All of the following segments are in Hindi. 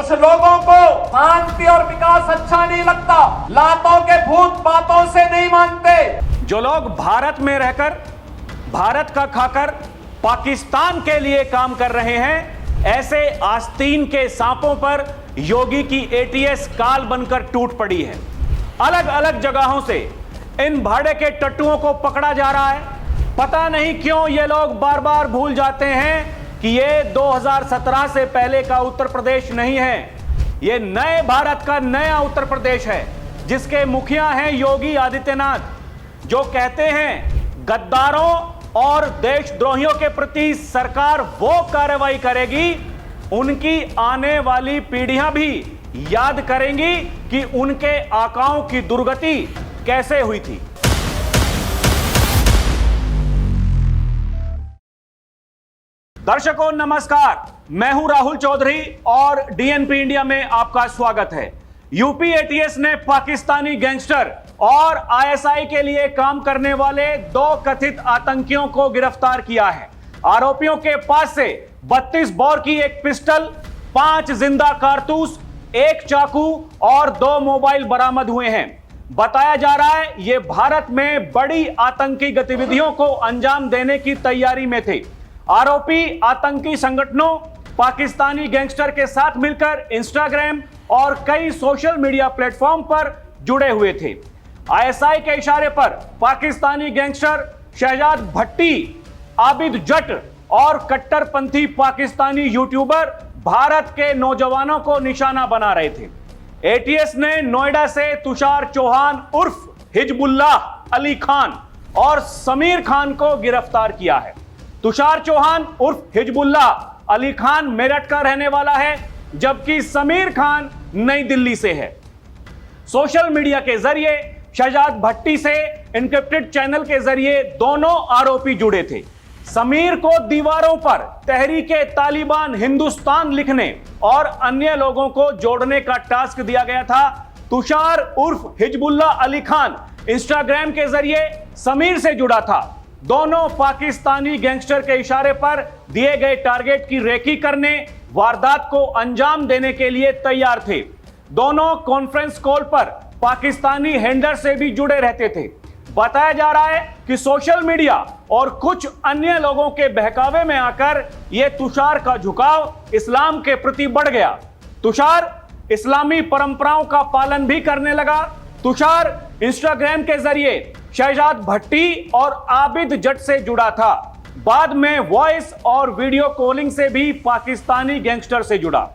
कुछ लोगों को शांति और विकास अच्छा नहीं लगता, लातों के भूत बातों से नहीं मानते। जो लोग भारत में रहकर भारत का खाकर पाकिस्तान के लिए काम कर रहे हैं, ऐसे आस्तीन के सांपों पर योगी की एटीएस काल बनकर टूट पड़ी है। अलग अलग जगहों से इन भाड़े के टट्टुओं को पकड़ा जा रहा है। पता नहीं क्यों ये लोग बार बार भूल जाते हैं कि ये 2017 से पहले का उत्तर प्रदेश नहीं है, ये नए भारत का नया उत्तर प्रदेश है, जिसके मुखिया हैं योगी आदित्यनाथ, जो कहते हैं गद्दारों और देशद्रोहियों के प्रति सरकार वो कार्रवाई करेगी, उनकी आने वाली पीढ़ियां भी याद करेंगी कि उनके आकाओं की दुर्गति कैसे हुई थी। दर्शकों नमस्कार, मैं हूं राहुल चौधरी और डीएनपी इंडिया में आपका स्वागत है। यूपी एटीएस ने पाकिस्तानी गैंगस्टर और आईएसआई के लिए काम करने वाले 2 कथित आतंकियों को गिरफ्तार किया है। आरोपियों के पास से 32 बोर की एक पिस्टल, 5 जिंदा कारतूस, 1 चाकू और 2 मोबाइल बरामद हुए हैं। बताया जा रहा है ये भारत में बड़ी आतंकी गतिविधियों को अंजाम देने की तैयारी में थे। आरोपी आतंकी संगठनों, पाकिस्तानी गैंगस्टर के साथ मिलकर इंस्टाग्राम और कई सोशल मीडिया प्लेटफॉर्म पर जुड़े हुए थे। आईएसआई के इशारे पर पाकिस्तानी गैंगस्टर शहजाद भट्टी, आबिद जट और कट्टरपंथी पाकिस्तानी यूट्यूबर भारत के नौजवानों को निशाना बना रहे थे। एटीएस ने नोएडा से तुषार चौहान उर्फ हिजबुल्लाह अली खान और समीर खान को गिरफ्तार किया है। तुषार चौहान उर्फ हिजबुल्लाह अली खान मेरठ का रहने वाला है, जबकि समीर खान नई दिल्ली से है। सोशल मीडिया के जरिए शहजाद भट्टी से एन्क्रिप्टेड चैनल के जरिए दोनों आरोपी जुड़े थे। समीर को दीवारों पर तहरीके तालिबान हिंदुस्तान लिखने और अन्य लोगों को जोड़ने का टास्क दिया गया था। तुषार उर्फ हिजबुल्लाह अली खान इंस्टाग्राम के जरिए समीर से जुड़ा था। दोनों पाकिस्तानी गैंगस्टर के इशारे पर दिए गए टारगेट की रेकी करने, वारदात को अंजाम देने के लिए तैयार थे। दोनों कॉन्फ्रेंस कॉल पर पाकिस्तानी हैंडलर से भी जुड़े रहते थे। बताया जा रहा है कि सोशल मीडिया और कुछ अन्य लोगों के बहकावे में आकर यह तुषार का झुकाव इस्लाम के प्रति बढ़ गया। तुषार इस्लामी परंपराओं का पालन भी करने लगा। तुषार इंस्टाग्राम के जरिए शहजाद भट्टी और आबिद जट से जुड़ा था। बाद में वॉइस और वीडियो कॉलिंग से भी पाकिस्तानी गैंगस्टर से जुड़ा।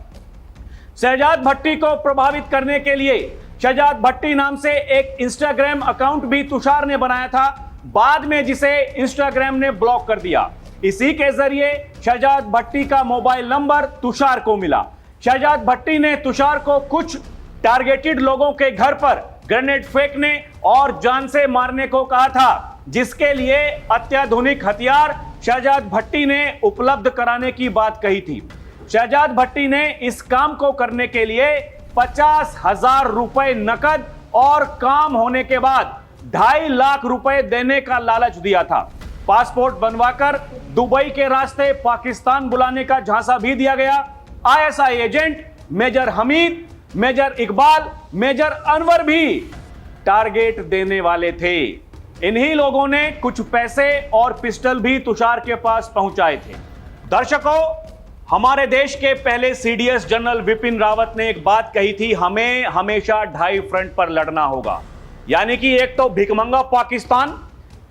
शहजाद भट्टी को प्रभावित करने के लिए शहजाद भट्टी नाम से एक इंस्टाग्राम अकाउंट भी तुषार ने बनाया था, बाद में जिसे इंस्टाग्राम ने ब्लॉक कर दिया। इसी के जरिए शहजाद भट्टी का मोबाइल नंबर तुषार को मिला। शहजाद भट्टी ने तुषार को कुछ टारगेटेड लोगों के घर पर ग्रेनेड फेंकने और जान से मारने को कहा था, जिसके लिए अत्याधुनिक हथियार शहजाद भट्टी ने उपलब्ध कराने की बात कही थी। शहजाद भट्टी ने इस काम को करने के लिए 50,000 रुपए नकद और काम होने के बाद 2.5 लाख रुपए देने का लालच दिया था। पासपोर्ट बनवाकर दुबई के रास्ते पाकिस्तान बुलाने का झांसा भी दिया गया। ISI agent major Hamid, major Iqbal, major Anwar भी टारगेट देने वाले थे। इन्हीं लोगों ने कुछ पैसे और पिस्टल भी तुषार के पास पहुंचाए थे। दर्शकों, हमारे देश के पहले सीडीएस जनरल विपिन रावत ने एक बात कही थी, हमें हमेशा 2 फ्रंट पर लड़ना होगा। यानी कि एक तो भिखमंगा पाकिस्तान,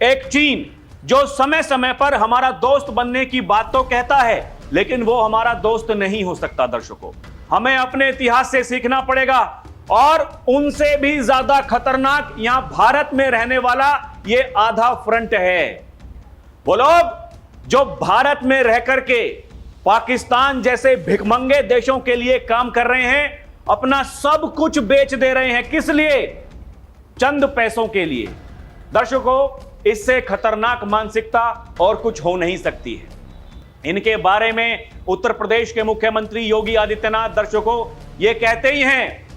एक चीन, जो समय समय पर हमारा दोस्त बनने की बात तो कहता है, लेकिन वो हमारा दोस्त नहीं हो सकता। दर्शकों, हमें अपने इतिहास से सीखना पड़ेगा और उनसे भी ज्यादा खतरनाक यहां भारत में रहने वाला ये आधा फ्रंट है। वो लोग जो भारत में रह करके पाकिस्तान जैसे भिखमंगे देशों के लिए काम कर रहे हैं, अपना सब कुछ बेच दे रहे हैं। किस लिए? चंद पैसों के लिए। दर्शकों, इससे खतरनाक मानसिकता और कुछ हो नहीं सकती है। इनके बारे में उत्तर प्रदेश के मुख्यमंत्री योगी आदित्यनाथ दर्शकों ये कहते ही हैं,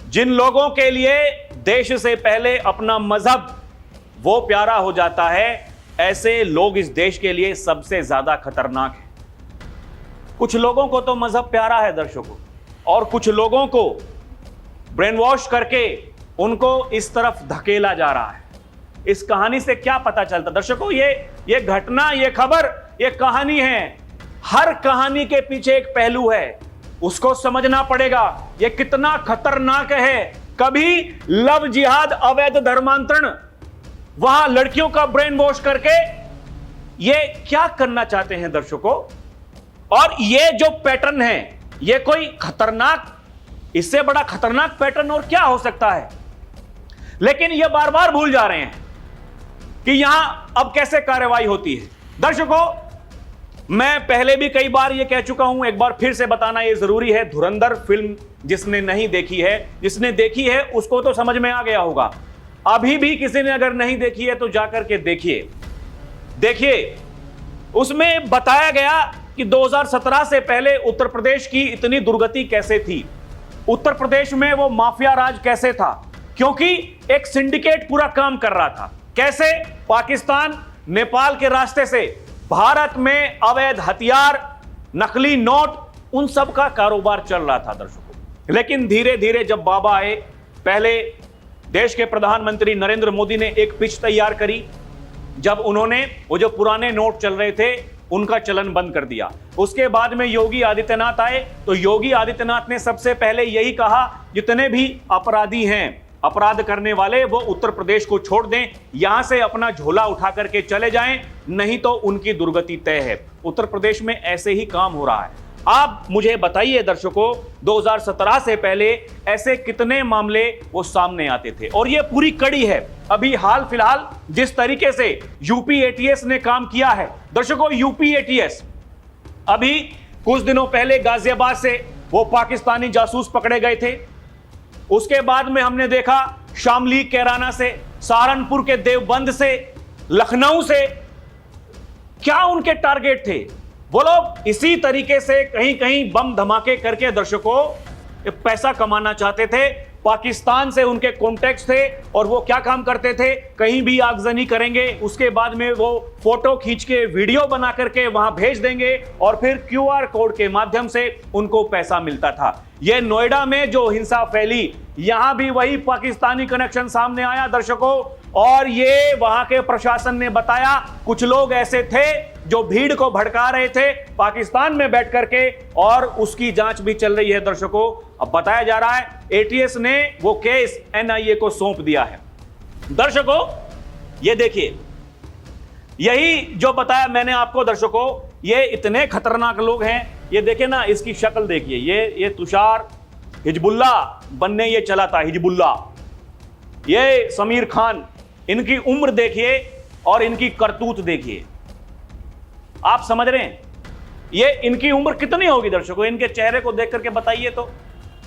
जिन लोगों के लिए देश से पहले अपना मजहब वो प्यारा हो जाता है, ऐसे लोग इस देश के लिए सबसे ज्यादा खतरनाक हैं। कुछ लोगों को तो मजहब प्यारा है दर्शकों, और कुछ लोगों को ब्रेन वॉश करके उनको इस तरफ धकेला जा रहा है। इस कहानी से क्या पता चलता दर्शकों? ये घटना, ये खबर, ये कहानी है। हर कहानी के पीछे एक पहलू है, उसको समझना पड़ेगा। ये कितना खतरनाक है। कभी लव जिहाद, अवैध धर्मांतरण, वहां लड़कियों का ब्रेन वॉश करके ये क्या करना चाहते हैं दर्शकों? और ये जो पैटर्न है, ये कोई खतरनाक, इससे बड़ा खतरनाक पैटर्न और क्या हो सकता है? लेकिन ये बार बार भूल जा रहे हैं कि यहां अब कैसे कार्रवाई होती है। दर्शकों, मैं पहले भी कई बार ये कह चुका हूं, एक बार फिर से बताना ये जरूरी है। धुरंधर फिल्म जिसने नहीं देखी है, जिसने देखी है उसको तो समझ में आ गया होगा। अभी भी किसी ने अगर नहीं देखी है तो जाकर के देखिए। उसमें बताया गया कि 2017 से पहले उत्तर प्रदेश की इतनी दुर्गति कैसे थी, उत्तर प्रदेश में वो माफिया राज कैसे था, क्योंकि एक सिंडिकेट पूरा काम कर रहा था। कैसे? पाकिस्तान, नेपाल के रास्ते से भारत में अवैध हथियार, नकली नोट, उन सब का कारोबार चल रहा था दर्शकों। लेकिन धीरे धीरे जब बाबा आए, पहले देश के प्रधानमंत्री नरेंद्र मोदी ने एक पिच तैयार करी, जब उन्होंने वो जो पुराने नोट चल रहे थे उनका चलन बंद कर दिया। उसके बाद में योगी आदित्यनाथ आए, तो योगी आदित्यनाथ ने सबसे पहले यही कहा, जितने भी अपराधी हैं, अपराध करने वाले, वो उत्तर प्रदेश को छोड़ दें, यहां से अपना झोला उठा करके चले जाएं, नहीं तो उनकी दुर्गति तय है। उत्तर प्रदेश में ऐसे ही काम हो रहा है। आप मुझे बताइए दर्शकों, 2017 से पहले ऐसे कितने मामले वो सामने आते थे? और ये पूरी कड़ी है। अभी हाल फिलहाल जिस तरीके से यूपी एटीएस ने काम किया है दर्शकों, यूपी एटीएस अभी कुछ दिनों पहले गाजियाबाद से वो पाकिस्तानी जासूस पकड़े गए थे। उसके बाद में हमने देखा शामली, कैराना से, सहारनपुर के देवबंद से, लखनऊ से। क्या उनके टारगेट थे? वो लोग इसी तरीके से कहीं कहीं बम धमाके करके दर्शकों पैसा कमाना चाहते थे। पाकिस्तान से उनके कॉन्टेक्ट थे और वो क्या काम करते थे, कहीं भी आगजनी करेंगे, उसके बाद में वो फोटो खींच के वीडियो बना करके वहां भेज देंगे और फिर क्यूआर कोड के माध्यम से उनको पैसा मिलता था। ये नोएडा में जो हिंसा फैली, यहां भी वही पाकिस्तानी कनेक्शन सामने आया दर्शकों। और ये वहां के प्रशासन ने बताया, कुछ लोग ऐसे थे जो भीड़ को भड़का रहे थे पाकिस्तान में बैठ करके, और उसकी जांच भी चल रही है दर्शकों। अब बताया जा रहा है एटीएस ने वो केस एनआईए को सौंप दिया है। दर्शकों ये देखिए, यही जो बताया मैंने आपको दर्शकों, ये इतने खतरनाक लोग हैं। ये देखिए ना, इसकी शक्ल देखिए, ये तुषार हिजबुल्ला बनने ये चला था, हिजबुल्ला। ये समीर खान, इनकी उम्र देखिए और इनकी करतूत देखिए। आप समझ रहे हैं ये इनकी उम्र कितनी होगी दर्शकों? इनके चेहरे को देख करके बताइए तो।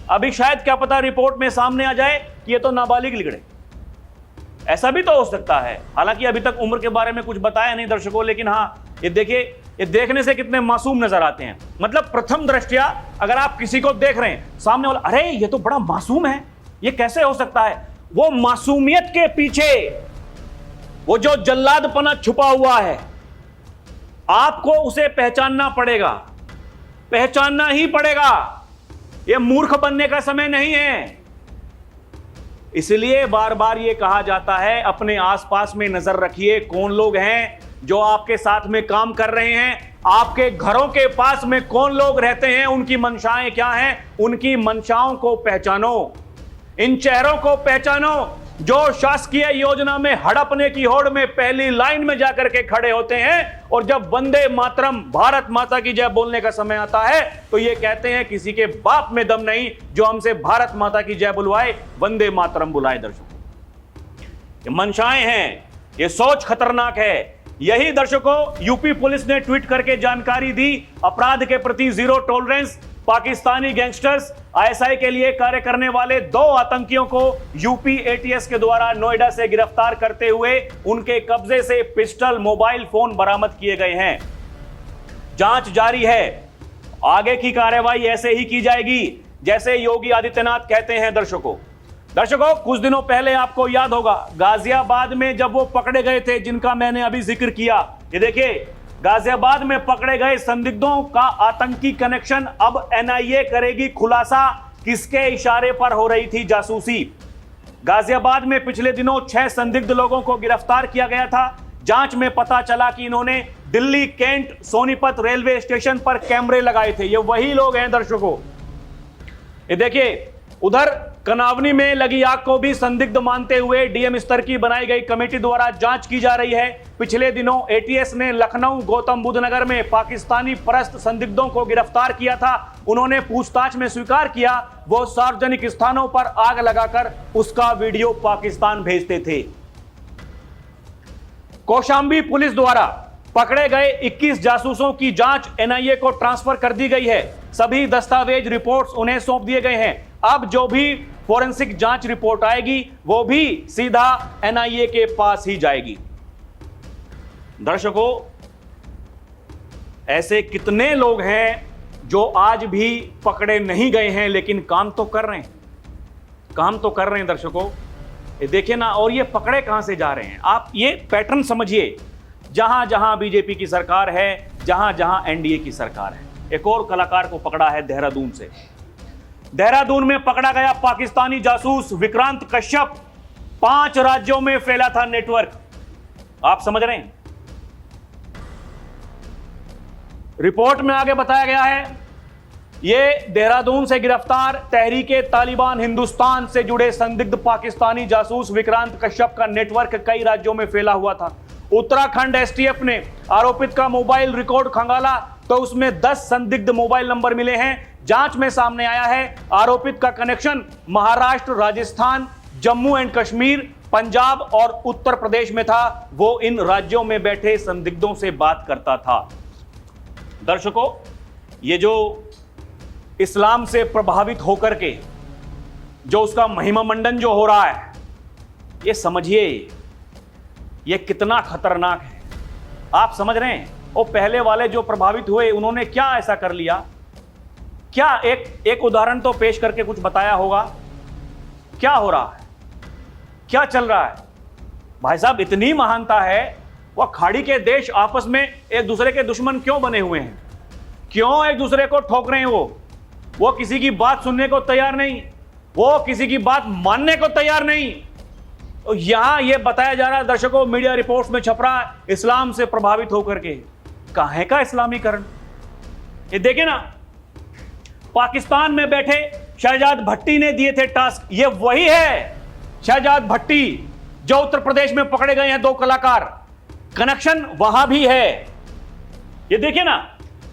अभी शायद क्या पता रिपोर्ट में सामने आ जाए कि ये तो नाबालिग लिगड़े, ऐसा भी तो हो सकता है। हालांकि अभी तक उम्र के बारे में कुछ बताया नहीं दर्शकों, लेकिन हाँ ये देखिए, ये देखने से कितने मासूम नजर आते हैं। मतलब प्रथम दृष्टया अगर आप किसी को देख रहे हैं, सामने वाला, अरे ये तो बड़ा मासूम है, ये कैसे हो सकता है? वो मासूमियत के पीछे वो जो जल्लादपना छुपा हुआ है, आपको उसे पहचानना पड़ेगा, पहचानना ही पड़ेगा। यह मूर्ख बनने का समय नहीं है। इसलिए बार बार यह कहा जाता है, अपने आसपास में नजर रखिए, कौन लोग हैं जो आपके साथ में काम कर रहे हैं, आपके घरों के पास में कौन लोग रहते हैं, उनकी मंशाएं क्या हैं, उनकी मंशाओं को पहचानो, इन चेहरों को पहचानो जो शासकीय योजना में हड़पने की होड़ में पहली लाइन में जाकर के खड़े होते हैं, और जब वंदे मातरम, भारत माता की जय बोलने का समय आता है तो ये कहते हैं किसी के बाप में दम नहीं जो हमसे भारत माता की जय बुलवाए, वंदे मातरम बुलाए। दर्शकों ये मंशाएं हैं, ये सोच खतरनाक है। यही दर्शकों यूपी पुलिस ने ट्वीट करके जानकारी दी, अपराध के प्रति zero tolerance. Pakistani gangsters, ISI के लिए कार्य करने वाले 2 आतंकियों को यूपी एटीएस के द्वारा नोएडा से गिरफ्तार करते हुए उनके कब्जे से पिस्टल, मोबाइल फोन बरामद किए गए हैं। जांच जारी है, आगे की कार्रवाई ऐसे ही की जाएगी जैसे योगी आदित्यनाथ कहते हैं। दर्शकों कुछ दिनों पहले आपको याद होगा गाजियाबाद में जब वो पकड़े गए थे, जिनका मैंने अभी जिक्र किया, ये देखिए गाजियाबाद में पकड़े गए संदिग्धों का आतंकी कनेक्शन, अब एनआईए करेगी खुलासा, किसके इशारे पर हो रही थी जासूसी। गाजियाबाद में पिछले दिनों 6 संदिग्ध लोगों को गिरफ्तार किया गया था। जांच में पता चला कि इन्होंने दिल्ली कैंट सोनीपत रेलवे स्टेशन पर कैमरे लगाए थे। ये वही लोग हैं दर्शकों। ये देखिए, उधर कनावनी में लगी आग को भी संदिग्ध मानते हुए डीएम स्तर की बनाई गई कमेटी द्वारा जांच की जा रही है। पिछले दिनों एटीएस ने लखनऊ गौतम बुद्ध नगर में पाकिस्तानी परस्त संदिग्धों को गिरफ्तार किया था। उन्होंने पूछताछ में स्वीकार किया वो सार्वजनिक स्थानों पर आग लगाकर उसका वीडियो पाकिस्तान भेजते थे। कौशांबी पुलिस द्वारा पकड़े गए 21 जासूसों की जांच एनआईए को ट्रांसफर कर दी गई है। सभी दस्तावेज रिपोर्ट्स उन्हें सौंप दिए गए हैं। अब जो भी फोरेंसिक जांच रिपोर्ट आएगी वो भी सीधा एनआईए के पास ही जाएगी। दर्शकों, ऐसे कितने लोग हैं जो आज भी पकड़े नहीं गए हैं लेकिन काम तो कर रहे हैं, काम तो कर रहे हैं दर्शकों। ये देखिए ना, और ये पकड़े कहां से जा रहे हैं। आप ये पैटर्न समझिए, जहां जहां बीजेपी की सरकार है, जहां जहां एनडीए की सरकार है। एक और कलाकार को पकड़ा है देहरादून से। देहरादून में पकड़ा गया पाकिस्तानी जासूस विक्रांत कश्यप। 5 राज्यों में फैला था नेटवर्क। आप समझ रहे हैं। रिपोर्ट में आगे बताया गया है, यह देहरादून से गिरफ्तार तहरीके तालिबान हिंदुस्तान से जुड़े संदिग्ध पाकिस्तानी जासूस विक्रांत कश्यप का नेटवर्क कई राज्यों में फैला हुआ था। उत्तराखंड एसटीएफ ने आरोपित का मोबाइल रिकॉर्ड खंगाला तो उसमें 10 संदिग्ध मोबाइल नंबर मिले हैं। जांच में सामने आया है आरोपित का कनेक्शन महाराष्ट्र, राजस्थान, जम्मू एंड कश्मीर, पंजाब और उत्तर प्रदेश में था। वो इन राज्यों में बैठे संदिग्धों से बात करता था। दर्शकों, ये जो इस्लाम से प्रभावित होकर के जो उसका महिमा मंडन जो हो रहा है, ये समझिए ये कितना खतरनाक है। आप समझ रहे हैं, वो पहले वाले जो प्रभावित हुए उन्होंने क्या ऐसा कर लिया? क्या एक उदाहरण तो पेश करके कुछ बताया होगा। क्या हो रहा है, क्या चल रहा है? भाई साहब, इतनी महानता है, वह खाड़ी के देश आपस में एक दूसरे के दुश्मन क्यों बने हुए हैं? क्यों एक दूसरे को ठोक रहे हैं? वो किसी की बात सुनने को तैयार नहीं, वो किसी की बात मानने को तैयार नहीं। तो यहां यह बताया जा रहा है दर्शकों, मीडिया रिपोर्ट्स में छप रहा है, इस्लाम से प्रभावित होकर के। काहे का इस्लामीकरण? ये देखे ना, पाकिस्तान में बैठे शहजाद भट्टी ने दिए थे टास्क। ये वही है शहजाद भट्टी जो उत्तर प्रदेश में पकड़े गए हैं 2 कलाकार। कनेक्शन वहां भी है। ये देखिए ना,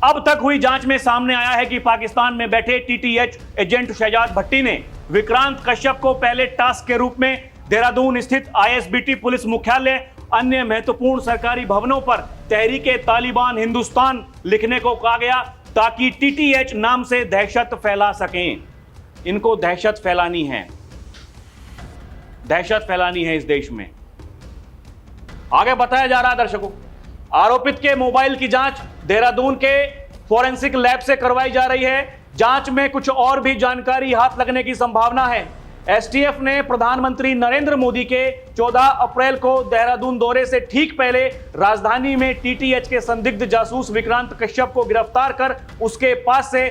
अब तक हुई जांच में सामने आया है कि पाकिस्तान में बैठे टीटीएच एजेंट शहजाद भट्टी ने विक्रांत कश्यप को पहले टास्क के रूप में देहरादून स्थित आईएसबीटी पुलिस मुख्यालय, अन्य महत्वपूर्ण सरकारी भवनों पर तहरीके तालिबान हिंदुस्तान लिखने को कहा गया ताकि टीटीएच नाम से दहशत फैला सकें। इनको दहशत फैलानी है, दहशत फैलानी है इस देश में। आगे बताया जा रहा है दर्शकों, आरोपित के मोबाइल की जांच देहरादून के फोरेंसिक लैब से करवाई जा रही है। जांच में कुछ और भी जानकारी हाथ लगने की संभावना है। एसटीएफ ने प्रधानमंत्री नरेंद्र मोदी के 14 अप्रैल को देहरादून दौरे से ठीक पहले राजधानी में टीटीएच के संदिग्ध जासूस विक्रांत कश्यप को गिरफ्तार कर उसके पास से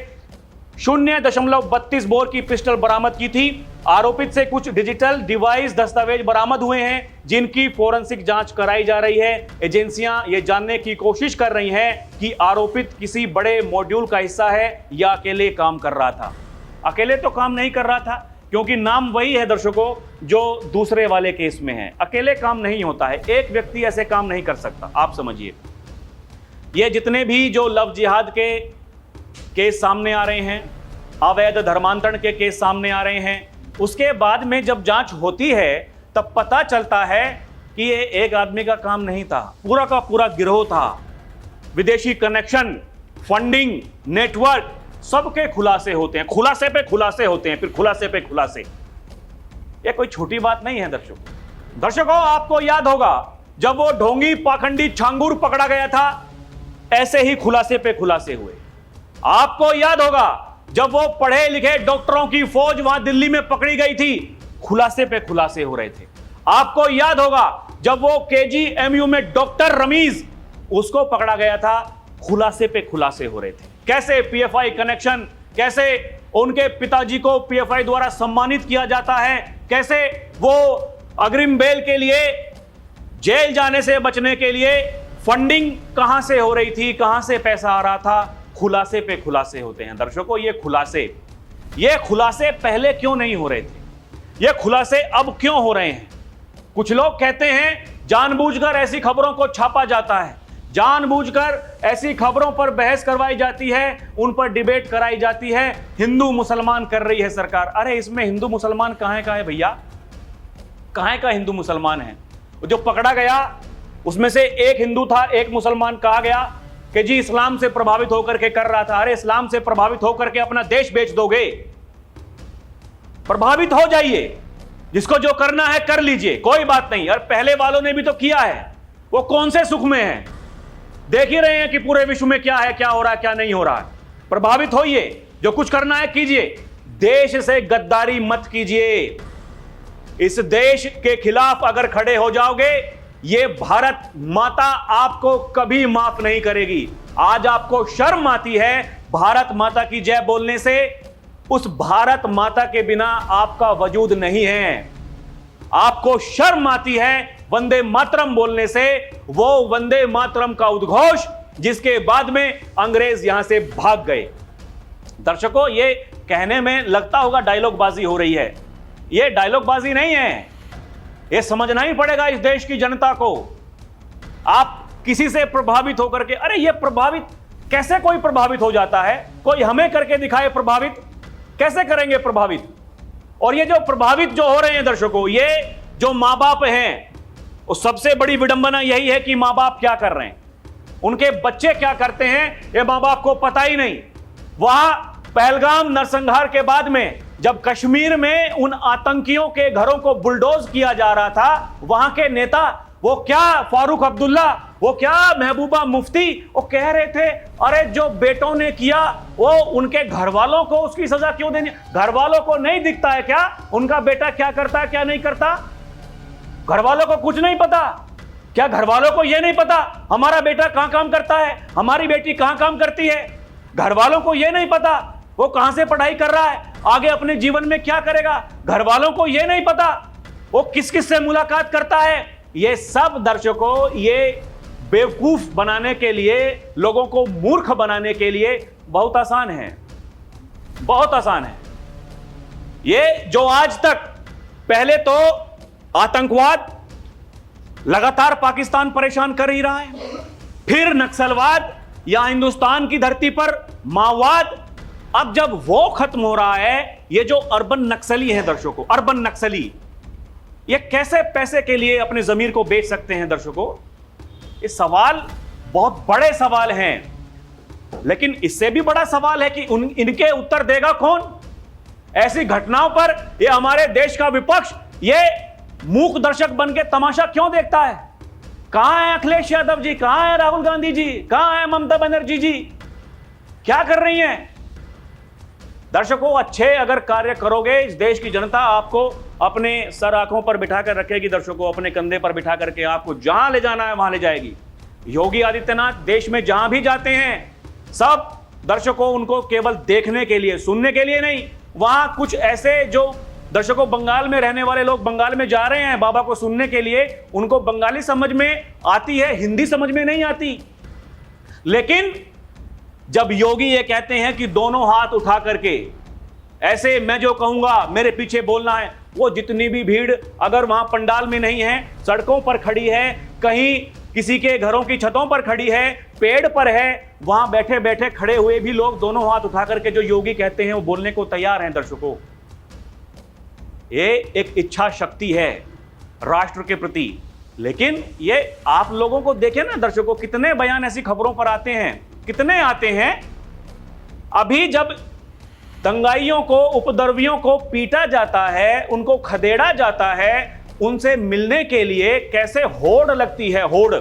0.32 बोर की पिस्टल बरामद की थी। आरोपित से कुछ डिजिटल डिवाइस दस्तावेज बरामद हुए हैं जिनकी फोरेंसिक जांच कराई जा रही है। एजेंसियां ये जानने की कोशिश कर रही हैं कि आरोपित किसी बड़े मॉड्यूल का हिस्सा है या अकेले काम कर रहा था। अकेले तो काम नहीं कर रहा था, क्योंकि नाम वही है दर्शकों जो दूसरे वाले केस में है। अकेले काम नहीं होता है, एक व्यक्ति ऐसे काम नहीं कर सकता। आप समझिए, ये जितने भी जो लव जिहाद के केस सामने आ रहे हैं, अवैध धर्मांतरण के केस सामने आ रहे हैं, उसके बाद में जब जांच होती है तब पता चलता है कि ये एक आदमी का काम नहीं था, पूरा का पूरा गिरोह था। विदेशी कनेक्शन, फंडिंग, नेटवर्क, सबके खुलासे होते हैं, खुलासे पे खुलासे होते हैं, फिर खुलासे पे खुलासे। ये कोई छोटी बात नहीं है दर्शकों। आपको याद होगा जब वो ढोंगी पाखंडी छांगुर पकड़ा गया था, ऐसे ही खुलासे पे खुलासे हुए। आपको याद होगा जब वो पढ़े लिखे डॉक्टरों की फौज वहां दिल्ली में पकड़ी गई थी, खुलासे पे खुलासे हो रहे थे। आपको याद होगा जब वो केजीएमयू में डॉक्टर रमीज उसको पकड़ा गया था। खुलासे पे खुलासे हो रहे थे, कैसे पीएफआई कनेक्शन, कैसे उनके पिताजी को पीएफआई द्वारा सम्मानित किया जाता है, कैसे वो अग्रिम बेल के लिए, जेल जाने से बचने के लिए फंडिंग कहां से हो रही थी, कहां से पैसा आ रहा था। खुलासे पे खुलासे होते हैं दर्शकों। ये खुलासे पहले क्यों नहीं हो रहे थे, ये खुलासे अब क्यों हो रहे हैं? कुछ लोग कहते हैं जानबूझकर ऐसी खबरों को छापा जाता है, जानबूझकर ऐसी खबरों पर बहस करवाई जाती है, उन पर डिबेट कराई जाती है, हिंदू मुसलमान कर रही है सरकार। अरे इसमें हिंदू मुसलमान कहां का है भैया? कहां का हिंदू मुसलमान है? जो पकड़ा गया उसमें से एक हिंदू था, एक मुसलमान। कहा गया कि जी इस्लाम से प्रभावित होकर के कर रहा था। अरे इस्लाम से प्रभावित होकर के अपना देश बेच दोगे? प्रभावित हो जाइए, जिसको जो करना है कर लीजिए, कोई बात नहीं। और पहले वालों ने भी तो किया है, वो कौन से सुख में है? देख ही रहे हैं कि पूरे विश्व में क्या है, क्या हो रहा है, क्या नहीं हो रहा है। प्रभावित होइए, जो कुछ करना है कीजिए। देश से गद्दारी मत कीजिए। इस देश के खिलाफ अगर खड़े हो जाओगे, ये भारत माता आपको कभी माफ नहीं करेगी। आज आपको शर्म आती है भारत माता की जय बोलने से। उस भारत माता के बिना आपका वजूद नहीं है। आपको शर्म आती है वंदे मातरम बोलने से, वो वंदे मातरम का उद्घोष जिसके बाद में अंग्रेज यहां से भाग गए। दर्शकों, ये कहने में लगता होगा डायलॉगबाजी हो रही है, ये डायलॉगबाजी नहीं है। ये समझना ही पड़ेगा इस देश की जनता को। आप किसी से प्रभावित होकर के, अरे ये प्रभावित कैसे कोई प्रभावित हो जाता है? कोई हमें करके दिखाए प्रभावित, कैसे करेंगे प्रभावित? और ये जो प्रभावित जो हो रहे हैं दर्शकों, ये जो मां बाप हैं, उस सबसे बड़ी विडंबना यही है कि मां बाप क्या कर रहे हैं, उनके बच्चे क्या करते हैं, ये मां बाप को पता ही नहीं। वहां पहलगाम नरसंहार के बाद में जब कश्मीर में उन आतंकियों के घरों को बुलडोज किया जा रहा था, वहां के नेता, वो क्या फारूक अब्दुल्ला, वो क्या महबूबा मुफ्ती, वो कह रहे थे अरे जो बेटों ने किया वो उनके घर वालों को उसकी सजा क्यों देनी? घर वालों को नहीं दिखता है क्या उनका बेटा क्या करता है, क्या नहीं करता? घर वालों को कुछ नहीं पता क्या? घर वालों को यह नहीं पता हमारा बेटा कहां काम करता है, हमारी बेटी कहां काम करती है? घर वालों को यह नहीं पता वो कहां से पढ़ाई कर रहा है, आगे अपने जीवन में क्या करेगा? घर वालों को यह नहीं पता वो किस किस से मुलाकात करता है। ये सब दर्शकों, ये बेवकूफ बनाने के लिए, लोगों को मूर्ख बनाने के लिए बहुत आसान है, बहुत आसान है। ये जो आज तक, पहले तो आतंकवाद लगातार पाकिस्तान परेशान कर ही रहा है, फिर नक्सलवाद या हिंदुस्तान की धरती पर माओवाद, अब जब वो खत्म हो रहा है, ये जो अर्बन नक्सली हैं दर्शकों, अर्बन नक्सली, ये कैसे पैसे के लिए अपने जमीर को बेच सकते हैं दर्शकों? ये सवाल बहुत बड़े सवाल हैं, लेकिन इससे भी बड़ा सवाल है कि इनके उत्तर देगा कौन? ऐसी घटनाओं पर ये हमारे देश का विपक्ष ये मूक दर्शक बन के तमाशा क्यों देखता है? कहां है अखिलेश यादव जी, कहां है राहुल गांधी जी, कहां है ममता बनर्जी जी, क्या कर रही हैं? दर्शकों, अच्छे अगर कार्य करोगे, इस देश की जनता आपको अपने सर आंखों पर बिठा कर रखेगी दर्शकों, अपने कंधे पर बिठा करके आपको जहां ले जाना है वहां ले जाएगी। योगी आदित्यनाथ देश में जहां भी जाते हैं, सब दर्शकों उनको केवल देखने के लिए, सुनने के लिए नहीं। वहां कुछ ऐसे जो दर्शकों, बंगाल में रहने वाले लोग बंगाल में जा रहे हैं बाबा को सुनने के लिए, उनको बंगाली समझ में आती है, हिंदी समझ में नहीं आती। लेकिन जब योगी ये कहते हैं कि दोनों हाथ उठा करके ऐसे मैं जो कहूंगा मेरे पीछे बोलना है, वो जितनी भी भीड़ अगर वहां पंडाल में नहीं है, सड़कों पर खड़ी है, कहीं किसी के घरों की छतों पर खड़ी है, पेड़ पर है, वहां बैठे बैठे खड़े हुए भी लोग दोनों हाथ उठा करके जो योगी कहते हैं वो बोलने को तैयार हैं दर्शकों। ये एक इच्छा शक्ति है राष्ट्र के प्रति। लेकिन ये आप लोगों को देखें ना दर्शकों, कितने बयान ऐसी खबरों पर आते हैं, कितने आते हैं। अभी जब दंगाइयों को, उपद्रवियों को पीटा जाता है, उनको खदेड़ा जाता है, उनसे मिलने के लिए कैसे होड़ लगती है, होड़,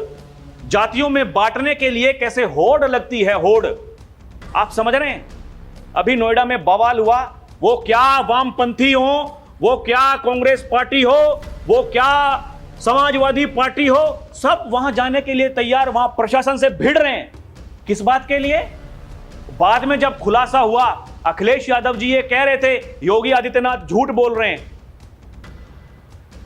जातियों में बांटने के लिए कैसे होड़ लगती है, होड़। आप समझ रहे हैं? अभी नोएडा में बवाल हुआ, वो क्या वामपंथी हो, वो क्या कांग्रेस पार्टी हो, वो क्या समाजवादी पार्टी हो, सब वहां जाने के लिए तैयार, वहां प्रशासन से भिड़ रहे हैं। किस बात के लिए? बाद में जब खुलासा हुआ, अखिलेश यादव जी ये कह रहे थे योगी आदित्यनाथ झूठ बोल रहे हैं,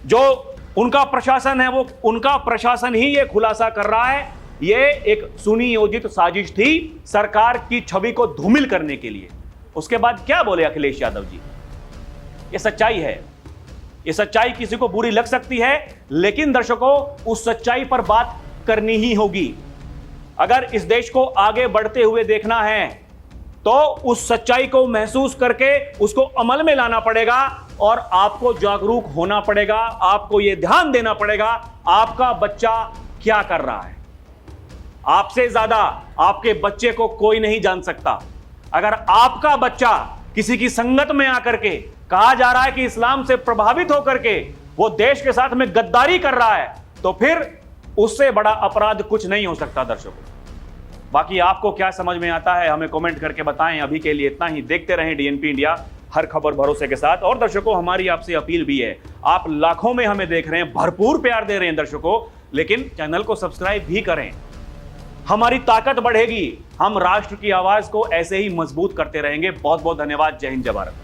जो उनका प्रशासन है वो उनका प्रशासन ही ये खुलासा कर रहा है, ये एक सुनियोजित साजिश थी सरकार की छवि को धूमिल करने के लिए। उसके बाद क्या बोले अखिलेश यादव जी? ये सच्चाई है, ये सच्चाई किसी को बुरी लग सकती है, लेकिन दर्शकों उस सच्चाई पर बात करनी ही होगी। अगर इस देश को आगे बढ़ते हुए देखना है तो उस सच्चाई को महसूस करके उसको अमल में लाना पड़ेगा और आपको जागरूक होना पड़ेगा। आपको यह ध्यान देना पड़ेगा आपका बच्चा क्या कर रहा है। आपसे ज्यादा आपके बच्चे को कोई नहीं जान सकता। अगर आपका बच्चा किसी की संगत में आकर के कहा जा रहा है कि इस्लाम से प्रभावित होकर के वो देश के साथ में गद्दारी कर रहा है, तो फिर उससे बड़ा अपराध कुछ नहीं हो सकता। दर्शकों, बाकी आपको क्या समझ में आता है हमें कमेंट करके बताएं। अभी के लिए इतना ही। देखते रहें डीएनपी इंडिया, हर खबर भरोसे के साथ। और दर्शकों, हमारी आपसे अपील भी है, आप लाखों में हमें देख रहे हैं, भरपूर प्यार दे रहे हैं दर्शकों, लेकिन चैनल को सब्सक्राइब भी करें। हमारी ताकत बढ़ेगी, हम राष्ट्र की आवाज को ऐसे ही मजबूत करते रहेंगे। बहुत बहुत धन्यवाद। जय हिंद, जय भारत।